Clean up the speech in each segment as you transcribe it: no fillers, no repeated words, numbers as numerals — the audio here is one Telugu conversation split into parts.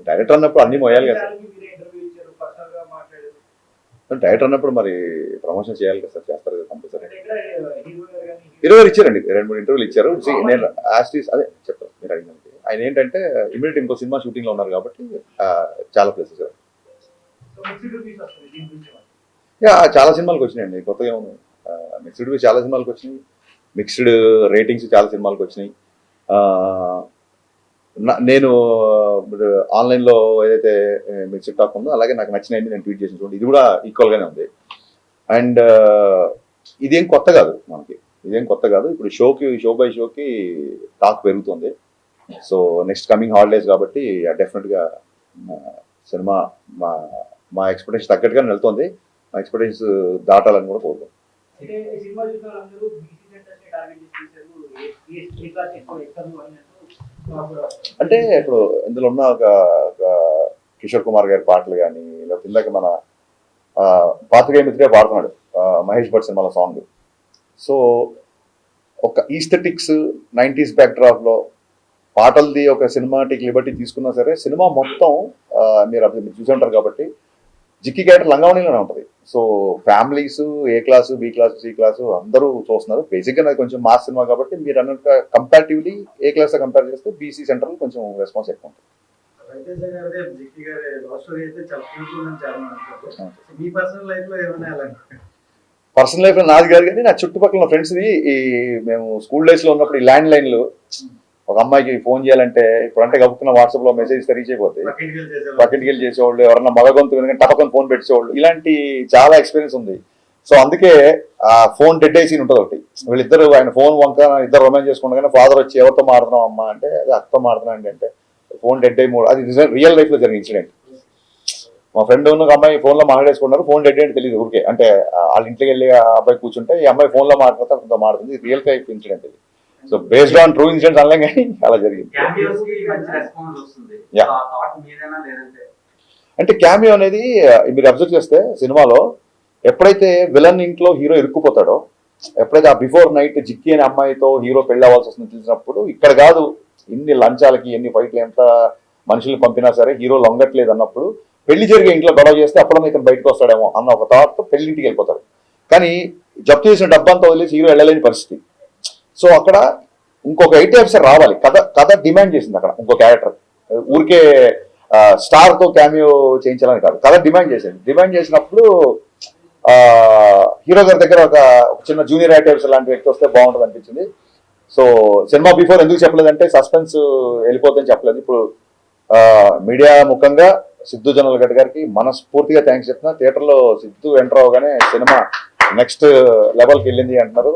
డైరెక్టర్ అన్నప్పుడు అన్ని మోయాలి కదా సార్. డైరెక్టర్ అన్నప్పుడు మరి ప్రమోషన్ చేయాలి కదా సార్, చేస్తారు కదా కంపల్సరీ. 20 ఇచ్చారండి, 2-3 ఇంటర్వ్యూలు ఇచ్చారు. నేను అదే చెప్తాను మీరు అడిగినందుకు. ఆయన ఏంటంటే ఇమీడియట్ ఇంకో సినిమా షూటింగ్ లో ఉన్నారు కాబట్టి చాలా ప్లేసెస్ చాలా సినిమాలకు వచ్చినాయండి. కొత్తగా ఉన్నాయి, మిక్స్డ్ చాలా సినిమాలకు వచ్చినాయి, మిక్స్డ్ రేటింగ్స్ చాలా సినిమాలకు వచ్చినాయి. నేను ఆన్లైన్లో ఏదైతే మిక్స్డ్ టాక్ ఉందో అలాగే నాకు నచ్చినాయండి నేను ట్వీట్ చేసిన చూడండి, ఇది కూడా ఈక్వల్గానే ఉంది. అండ్ ఇదేం కొత్త కాదు మనకి, ఇదేం కొత్త కాదు. ఇప్పుడు షో బై షోకి టాక్ పెరుగుతుంది. సో నెక్స్ట్ కమింగ్ హాలిడేస్ కాబట్టి డెఫినెట్గా సినిమా మా ఎక్స్పెక్టేషన్ తగ్గట్టుగా వెళ్తుంది. మా ఎక్స్పెక్టేషన్స్ దాటాలని కూడా కోరుకుంటున్నాం. అంటే ఇప్పుడు ఇందులో ఉన్న ఒక కిషోర్ కుమార్ గారి పాటలు కానీ, లేకపోతే ఇందాక మన పాత్రికేయ మిత్రే పాడుతున్నాడు మహేష్ భట్ సినిమాల సాంగ్. సో ఒక ఈస్థెటిక్స్ 90s బ్యాక్డ్రాప్ లో పాటలది ఒక సినిమాటిక్ లిబర్టీ తీసుకున్నా సరే, సినిమా మొత్తం మీరు చూసి ఉంటారు కాబట్టి జిక్కి క్యారెక్టర్ లంగావణిలోనే ఉంటుంది. So families A class, B class, C class అందరూ చూస్తున్నారు. బేసిక్గా నాకు కొంచెం మాస్ సినిమా కాబట్టి మీరు అన్నట్టు కంపారిటివ్లీ ఏ క్లాస్ కంపేర్ చేస్తే బీసీ సెంటర్లో కొంచెం రెస్పాన్స్ ఎక్కువ ఉంటుంది. పర్సనల్ లైఫ్ లో నాది కాదు కానీ నా చుట్టుపక్కల ఫ్రెండ్స్ని మేము స్కూల్ డేస్ లో ఉన్నప్పుడు ఈ ల్యాండ్ లైన్లు ఒక అమ్మాయికి ఫోన్ చేయాలంటే ఇప్పుడంటే గబుక్కున్న వాట్సాప్ లో మెసేజ్ తెరిచేపోతాయి, పక్కింటికి వెళ్ళి చేసేవాళ్ళు, ఎవరన్నా మగ గొంతు వినగానే టపకని ఫోన్ పెట్టేవాళ్ళు, ఇలాంటి చాలా ఎక్స్పీరియన్స్ ఉంది. సో అందుకే ఆ ఫోన్ డెడ్ అయ్యి సీన్ ఉంటుంది ఒకటి. వీళ్ళిద్దరు ఆయన ఫోన్ వంక ఇద్దరు రొమాన్స్ చేసుకుంటా ఫాదర్ వచ్చి ఎవరితో మాడుతున్నాం అమ్మా అంటే అది అక్కతో మాడుతున్నా అంటే ఫోన్ డెడ్ అయ్యి అది రియల్ లైఫ్ లో జరిగిన ఇన్సిడెంట్. మా ఫ్రెండ్ ఉన్న అమ్మాయి ఫోన్ లో మాట్లాడేసుకున్నారు, ఫోన్ డెడ్ అంటే తెలియదు ఊరికే, అంటే వాళ్ళ ఇంటికి వెళ్ళి ఆ అబ్బాయి కూర్చుంటే ఈ అమ్మాయి ఫోన్ లో మాట్లాడితే కొంత మాడుతుంది. రియల్ లైఫ్ ఇన్సిడెంట్ ఇది. So based on true incidents అనలేం కానీ అలా జరిగింది. అంటే క్యామియో అనేది మీరు అబ్జర్వ్ చేస్తే సినిమాలో ఎప్పుడైతే విలన్ ఇంట్లో హీరో ఇరుక్కుపోతాడో, ఎప్పుడైతే ఆ బిఫోర్ నైట్ జిక్కి అనే అమ్మాయితో హీరో పెళ్లి అవ్వాల్సి వస్తుంది తెలిసినప్పుడు, ఇక్కడ కాదు ఎన్ని లంచాలకి ఎన్ని ఫైట్లు ఎంత మనుషులు పంపినా సరే హీరో లొంగట్లేదు అన్నప్పుడు, పెళ్లి జరిగే ఇంట్లో గొడవ చేస్తే అప్పుడన్నా ఇతను బయటకు వస్తాడేమో అన్న ఒక థాట్తో పెళ్లింటికి వెళ్ళిపోతాడు. కానీ జప్తు చేసిన డబ్బంతా వదిలేసి హీరో వెళ్ళలేని పరిస్థితి. సో అక్కడ ఇంకొక ఐటీ ఆఫీసర్ రావాలి, కథ డిమాండ్ చేసింది అక్కడ ఇంకో క్యారెక్టర్. ఊరికే స్టార్ తో క్యామియో చేయించాలని కాదు, కథ డిమాండ్ చేసింది. డిమాండ్ చేసినప్పుడు హీరో గారి దగ్గర ఒక చిన్న జూనియర్ ఐటీ ఆఫీసర్ లాంటి వ్యక్తి వస్తే బాగుంటుంది అనిపించింది. సో సినిమా బిఫోర్ ఎందుకు చెప్పలేదంటే సస్పెన్స్ వెళ్ళిపోతుందని చెప్పలేదు. ఇప్పుడు మీడియా ముఖంగా సిద్ధు జొన్నలగడ్డ గారికి మనస్ఫూర్తిగా థ్యాంక్స్ చెప్తున్నా. థియేటర్లో సిద్ధు ఎంటర్ అవగానే సినిమా నెక్స్ట్ లెవెల్కి వెళ్ళింది అంటున్నారు.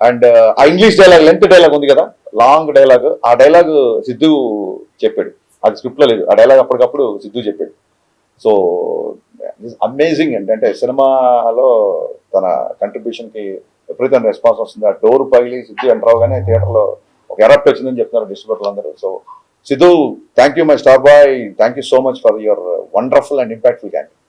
అండ్ ఆ ఇంగ్లీష్ డైలాగ్, లెంత్ డైలాగ్ ఉంది కదా, లాంగ్ డైలాగ్, ఆ డైలాగ్ సిద్ధు చెప్పాడు, అది స్క్రిప్ట్ లో లేదు. ఆ డైలాగ్ అప్పటికప్పుడు సిద్ధు చెప్పాడు. సో అమేజింగ్ అంటే సినిమాలో తన కంట్రిబ్యూషన్ కి విపరీతమైన రెస్పాన్స్ వస్తుంది. ఆ డోర్ పగిలి సిద్ధు ఎంటర్ అవగానే థియేటర్ లో ఒక ఎరప్ట్ వచ్చిందని చెప్తున్నారు డిస్ట్రిబ్యూటర్లు అందరూ. So Siddhu, thank you my star boy, thank you so much for your wonderful and impactful campaign.